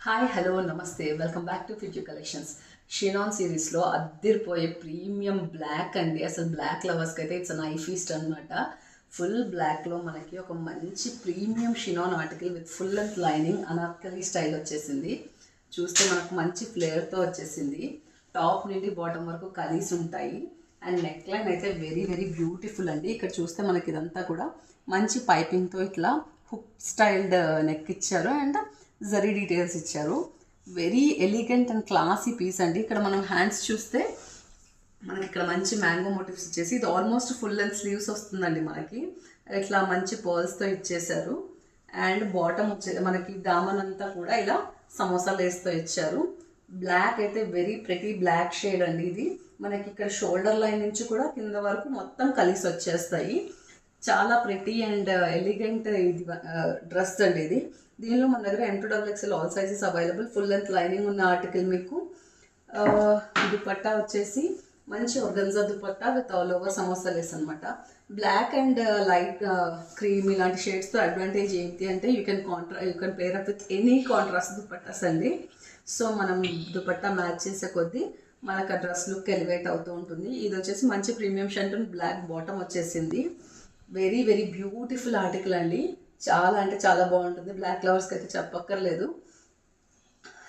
Hi hello నమస్తే welcome back to ఫిట్యూ collections. Chinon సిరీస్లో అద్దరిపోయే ప్రీమియం బ్లాక్ అండి. అసలు బ్లాక్ లవర్స్కి అయితే ఇట్స్ ఐ ఫీస్ట్ అనమాట. ఫుల్ బ్లాక్లో మనకి ఒక మంచి premium chinon article with full length lining Anarkali style వచ్చేసింది. చూస్తే మనకు మంచి ఫ్లేర్తో వచ్చేసింది. టాప్ నుండి బాటమ్ వరకు కలీస్ ఉంటాయి అండ్ నెక్ లైన్ అయితే వెరీ వెరీ బ్యూటిఫుల్ అండి. ఇక్కడ చూస్తే మనకి ఇదంతా కూడా మంచి పైపింగ్తో ఇట్లా హుక్ స్టైల్డ్ నెక్ ఇచ్చారు అండ్ జరీ డీటెయిల్స్ ఇచ్చారు. Very elegant and classy piece అండి. ఇక్కడ మనం హ్యాండ్స్ చూస్తే మనకి ఇక్కడ మంచి మ్యాంగో మోటివ్స్ ఇచ్చేసి ఇది ఆల్మోస్ట్ ఫుల్ లెంత్ స్లీవ్స్ వస్తుందండి. మనకి ఇట్లా మంచి పర్ల్స్తో ఇచ్చేసారు అండ్ బాటమ్ వచ్చే మనకి దామన్ అంతా కూడా ఇలా సమోసా లేస్తో ఇచ్చారు. బ్లాక్ అయితే వెరీ ప్రెటీ బ్లాక్ షేడ్ అండి. ఇది మనకి ఇక్కడ షోల్డర్ లైన్ నుంచి కూడా కింద వరకు మొత్తం కలిసి వచ్చేస్తాయి. చాలా ప్రెటీ అండ్ ఎలిగెంట్ ఇది డ్రెస్ అండి. ఇది దీనిలో మన దగ్గర M2XXL all sizes available. Full length lining ఉన్న ఆర్టికల్ మీకు. దుపట్టా వచ్చేసి మంచి organza dupatta with all over samosa lace అనమాట. బ్లాక్ అండ్ లైట్ క్రీమ్ ఇలాంటి షేడ్స్తో అడ్వాంటేజ్ ఏంటి అంటే you can pair up with any contrast dupattas అండి. సో మనం దుపట్టా మ్యాచ్ చేసే కొద్దీ మనకు ఆ డ్రెస్ లుక్ ఎలివేట్ అవుతూ ఉంటుంది. ఇది వచ్చేసి మంచి ప్రీమియం షర్ట్ బ్లాక్ బాటమ్ వచ్చేసింది. వెరీ వెరీ బ్యూటిఫుల్ ఆర్టికల్ అండి. చాలా అంటే చాలా బాగుంటుంది. బ్లాక్ లవర్స్కి అయితే చెప్పక్కర్లేదు.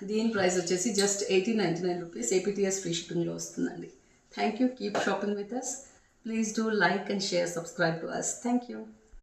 దీని ప్రైస్ వచ్చేసి జస్ట్ 1899 రూపీస్. APTS ఫ్రీ షిప్పింగ్లో వస్తుందండి. Thank you. Keep shopping with us. Please do like and share, subscribe to us. Thank you.